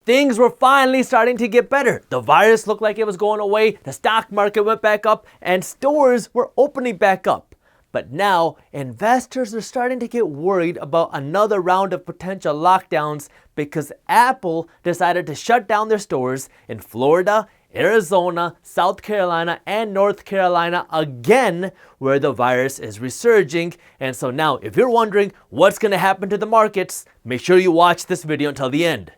things were finally starting to get better. The virus looked like it was going away, the stock market went back up, and stores were opening back up. But now, investors are starting to get worried about another round of potential lockdowns because Apple decided to shut down their stores in Florida, Arizona, South Carolina, and North Carolina again, where the virus is resurging. And so now, if you're wondering what's going to happen to the markets, make sure you watch this video until the end.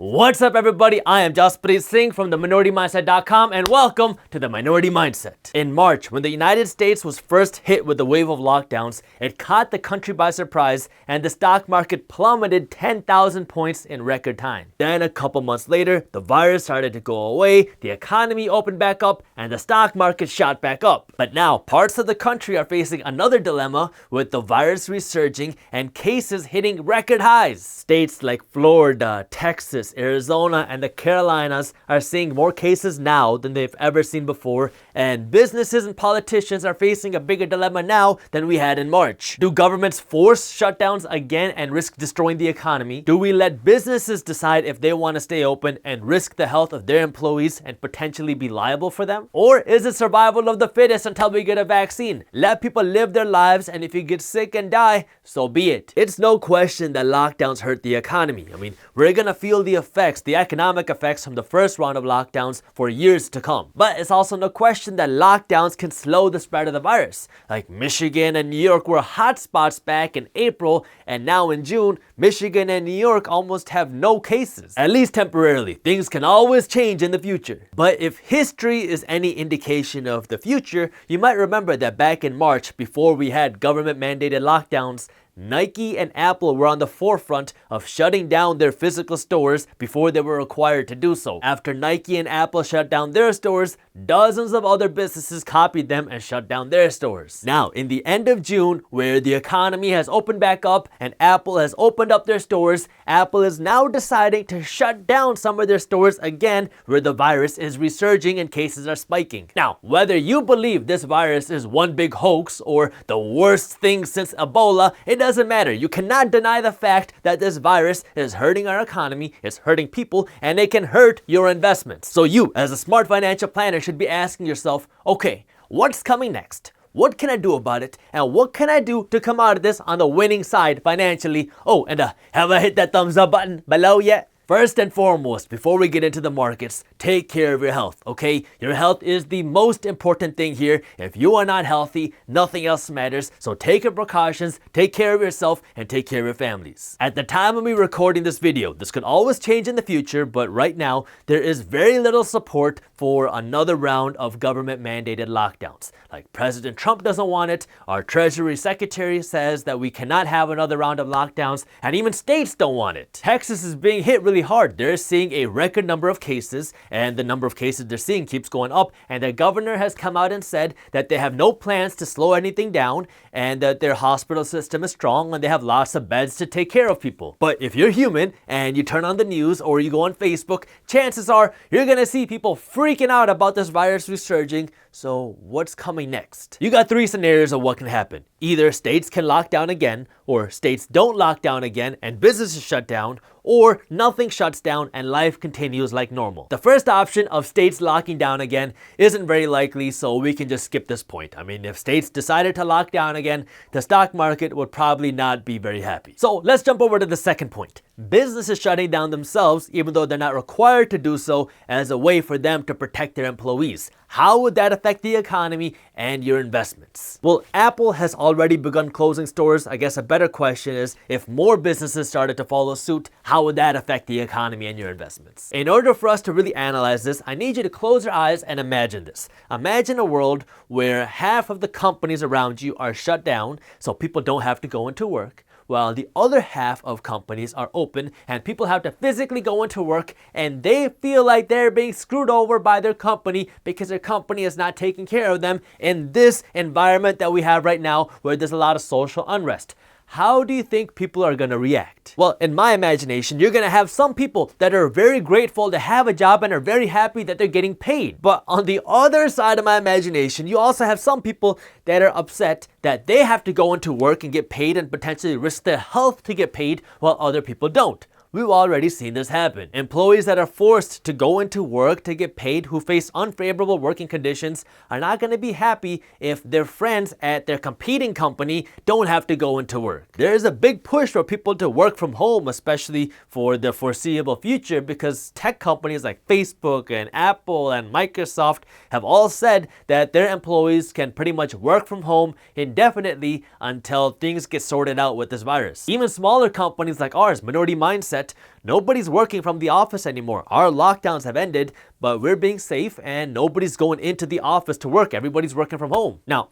What's up, everybody? I am Jaspreet Singh from theminoritymindset.com and welcome to the Minority Mindset. In March, when the United States was first hit with the wave of lockdowns, it caught the country by surprise and the stock market plummeted 10,000 points in record time. Then a couple months later, the virus started to go away, the economy opened back up, and the stock market shot back up. But now, parts of the country are facing another dilemma with the virus resurging and cases hitting record highs. States like Florida, Texas, Arizona, and the Carolinas are seeing more cases now than they've ever seen before, and businesses and politicians are facing a bigger dilemma now than we had in March. Do governments force shutdowns again and risk destroying the economy? Do we let businesses decide if they want to stay open and risk the health of their employees and potentially be liable for them? Or is it survival of the fittest until we get a vaccine? Let people live their lives, and if you get sick and die, so be it. It's no question that lockdowns hurt the economy. I mean, we're gonna feel the economic effects from the first round of lockdowns for years to come. But it's also no question that lockdowns can slow the spread of the virus. Like Michigan and New York were hotspots back in April, and now in June, Michigan and New York almost have no cases. At least temporarily. Things can always change in the future. But if history is any indication of the future, you might remember that back in March, before we had government-mandated lockdowns, Nike and Apple were on the forefront of shutting down their physical stores before they were required to do so. After Nike and Apple shut down their stores, dozens of other businesses copied them and shut down their stores. Now, in the end of June, where the economy has opened back up and Apple has opened up their stores, Apple is now deciding to shut down some of their stores again, where the virus is resurging and cases are spiking. Now, whether you believe this virus is one big hoax or the worst thing since Ebola, it doesn't matter. You cannot deny the fact that this virus is hurting our economy, it's hurting people, and it can hurt your investments. So you, as a smart financial planner, should be asking yourself, okay, what's coming next? What can I do about it? And what can I do to come out of this on the winning side financially? Oh, and have I hit that thumbs up button below yet? First and foremost, before we get into the markets, take care of your health, okay? Your health is the most important thing here. If you are not healthy, nothing else matters. So take your precautions, take care of yourself, and take care of your families. At the time of me recording this video, this could always change in the future, but right now, there is very little support for another round of government-mandated lockdowns. Like President Trump doesn't want it, our Treasury Secretary says that we cannot have another round of lockdowns, and even states don't want it. Texas is being hit really hard. They're seeing a record number of cases, and the number of cases they're seeing keeps going up, and the governor has come out and said that they have no plans to slow anything down and that their hospital system is strong and they have lots of beds to take care of people. But if you're human and you turn on the news or you go on Facebook, chances are you're gonna see people freaking out about this virus resurging. So what's coming next? You got three scenarios of what can happen. Either states can lock down again, or states don't lock down again and businesses shut down, or nothing shuts down and life continues like normal. The first option of states locking down again isn't very likely, so we can just skip this point. I mean, if states decided to lock down again, the stock market would probably not be very happy. So let's jump over to the second point. Businesses shutting down themselves, even though they're not required to do so, as a way for them to protect their employees. How would that affect the economy and your investments? Well, Apple has already begun closing stores. I guess a better question is, if more businesses started to follow suit, how would that affect the economy and your investments? In order for us to really analyze this, I need you to close your eyes and imagine this. Imagine a world where half of the companies around you are shut down, so people don't have to go into work, while the other half of companies are open and people have to physically go into work, and they feel like they're being screwed over by their company because their company is not taking care of them in this environment that we have right now, where there's a lot of social unrest. how do you think people are going to react? Well, in my imagination, you're going to have some people that are very grateful to have a job and are very happy that they're getting paid. But on the other side of my imagination, you also have some people that are upset that they have to go into work and get paid and potentially risk their health to get paid while other people don't. We've already seen this happen. Employees that are forced to go into work to get paid who face unfavorable working conditions are not going to be happy if their friends at their competing company don't have to go into work. There is a big push for people to work from home, especially for the foreseeable future, because tech companies like Facebook and Apple and Microsoft have all said that their employees can pretty much work from home indefinitely until things get sorted out with this virus. Even smaller companies like ours, Minority Mindset, nobody's working from the office anymore. Our lockdowns have ended, but we're being safe and nobody's going into the office to work. Everybody's working from home. Now,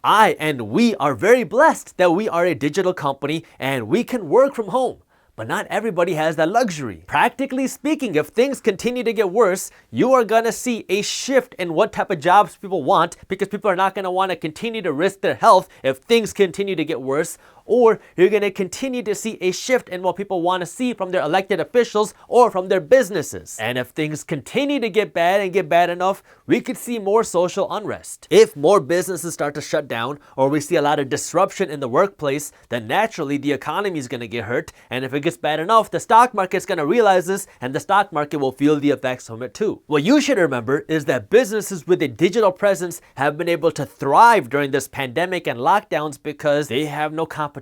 we are very blessed that we are a digital company and we can work from home. But not everybody has that luxury. Practically speaking, if things continue to get worse, you are gonna see a shift in what type of jobs people want, because people are not gonna wanna continue to risk their health if things continue to get worse, or you're gonna continue to see a shift in what people wanna see from their elected officials or from their businesses. And if things continue to get bad and get bad enough, we could see more social unrest. If more businesses start to shut down, or we see a lot of disruption in the workplace, then naturally the economy is gonna get hurt, and if it gets bad enough, the stock market's gonna realize this, and the stock market will feel the effects from it too. What you should remember is that businesses with a digital presence have been able to thrive during this pandemic and lockdowns because they have no competition.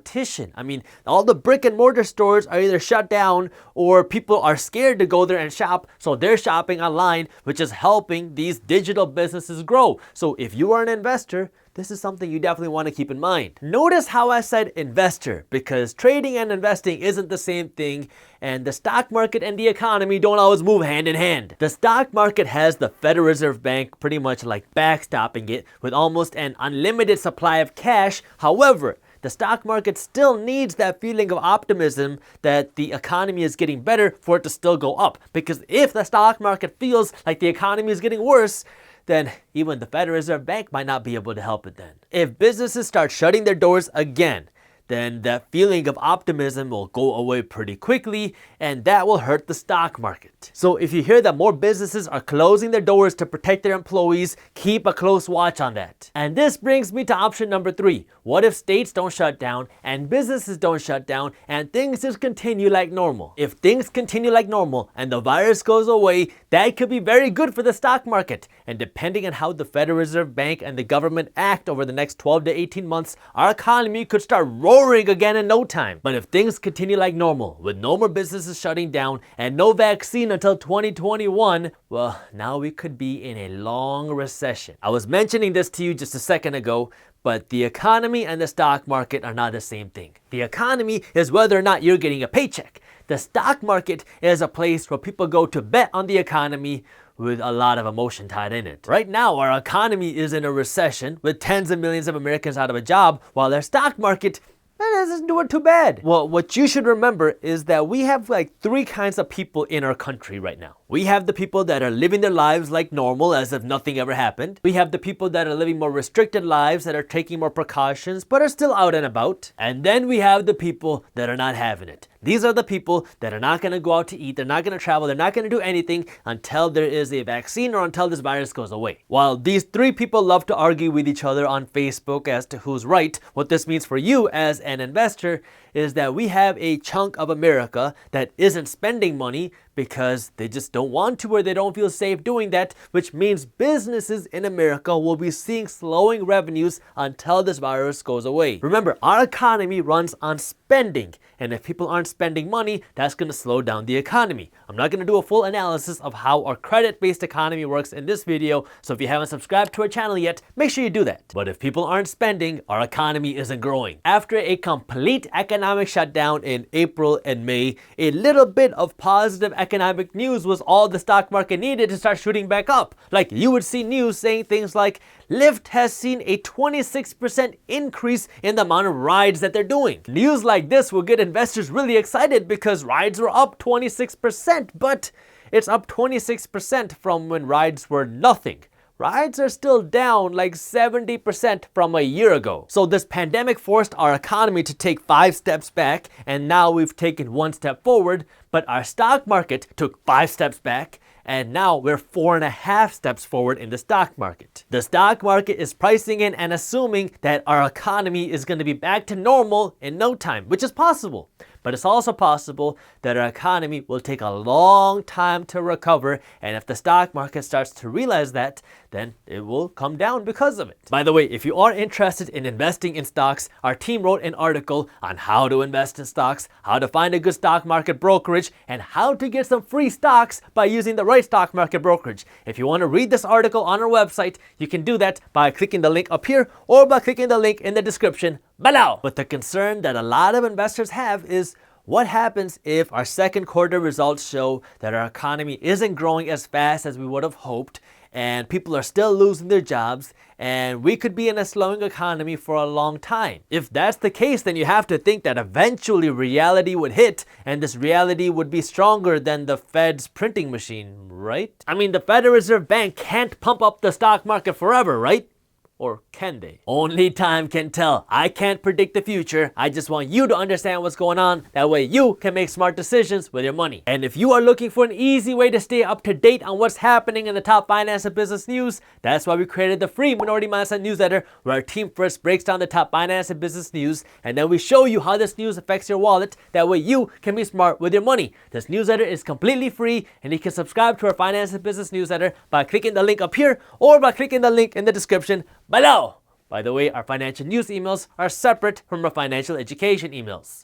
I mean, all the brick and mortar stores are either shut down or people are scared to go there and shop, so they're shopping online, which is helping these digital businesses grow. So if you are an investor, this is something you definitely want to keep in mind. Notice how I said investor, because trading and investing isn't the same thing, and the stock market and the economy don't always move hand in hand. The stock market has the Federal Reserve Bank pretty much like backstopping it with almost an unlimited supply of cash. However, the stock market still needs that feeling of optimism that the economy is getting better for it to still go up. Because if the stock market feels like the economy is getting worse, then even the Federal Reserve Bank might not be able to help it then. If businesses start shutting their doors again, then that feeling of optimism will go away pretty quickly, and that will hurt the stock market. So if you hear that more businesses are closing their doors to protect their employees, keep a close watch on that. And this brings me to option number 3. What if states don't shut down and businesses don't shut down and things just continue like normal? If things continue like normal and the virus goes away, that could be very good for the stock market. And depending on how the Federal Reserve Bank and the government act over the next 12 to 18 months, our economy could start roaring again in no time. But if things continue like normal, with no more businesses shutting down and no vaccine until 2021, well, now we could be in a long recession. I was mentioning this to you just a second ago, but the economy and the stock market are not the same thing. The economy is whether or not you're getting a paycheck. The stock market is a place where people go to bet on the economy with a lot of emotion tied in it. Right now, our economy is in a recession with tens of millions of Americans out of a job, while their stock market isn't doing too bad. Well, what you should remember is that we have like 3 kinds of people in our country right now. We have the people that are living their lives like normal, as if nothing ever happened. We have the people that are living more restricted lives, that are taking more precautions, but are still out and about. And then we have the people that are not having it. These are the people that are not going to go out to eat, they're not going to travel, they're not going to do anything until there is a vaccine or until this virus goes away. While these 3 people love to argue with each other on Facebook as to who's right, what this means for you as an investor is that we have a chunk of America that isn't spending money because they just don't want to, or they don't feel safe doing that, which means businesses in America will be seeing slowing revenues until this virus goes away. Remember, our economy runs on spending, and if people aren't spending money, that's going to slow down the economy. I'm not going to do a full analysis of how our credit-based economy works in this video, so if you haven't subscribed to our channel yet, make sure you do that. But if people aren't spending, our economy isn't growing. After a complete economic shutdown in April and May, a little bit of positive economic news was all the stock market needed to start shooting back up. Like, you would see news saying things like, Lyft has seen a 26% increase in the amount of rides that they're doing. News like this will get investors really excited because rides were up 26%, but it's up 26% from when rides were nothing. rides are still down like 70% from a year ago. So this pandemic forced our economy to take 5 steps back, and now we've taken 1 step forward, but our stock market took 5 steps back, and now we're 4.5 steps forward in the stock market. The stock market is pricing in and assuming that our economy is going to be back to normal in no time, which is possible. But it's also possible that our economy will take a long time to recover, and if the stock market starts to realize that, then it will come down because of it. By the way, if you are interested in investing in stocks, our team wrote an article on how to invest in stocks, how to find a good stock market brokerage, and how to get some free stocks by using the right stock market brokerage. If you want to read this article on our website, you can do that by clicking the link up here or by clicking the link in the description below. But the concern that a lot of investors have is, what happens if our second quarter results show that our economy isn't growing as fast as we would have hoped, and people are still losing their jobs, and we could be in a slowing economy for a long time? If that's the case, then you have to think that eventually reality would hit, and this reality would be stronger than the Fed's printing machine, right? I mean, the Federal Reserve Bank can't pump up the stock market forever, right? Or can they? Only time can tell. I can't predict the future. I just want you to understand what's going on. That way you can make smart decisions with your money. And if you are looking for an easy way to stay up to date on what's happening in the top finance and business news, that's why we created the free Minority Mindset newsletter, where our team first breaks down the top finance and business news, and then we show you how this news affects your wallet. That way you can be smart with your money. This newsletter is completely free, and you can subscribe to our finance and business newsletter by clicking the link up here or by clicking the link in the description below. By the way, our financial news emails are separate from our financial education emails.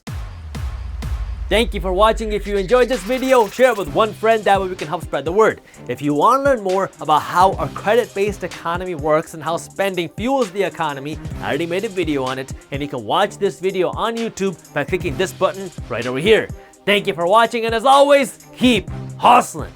Thank you for watching. If you enjoyed this video, share it with one friend, that way we can help spread the word. If you want to learn more about how our credit-based economy works and how spending fuels the economy, I already made a video on it, and you can watch this video on YouTube by clicking this button right over here. Thank you for watching, and as always, keep hustling.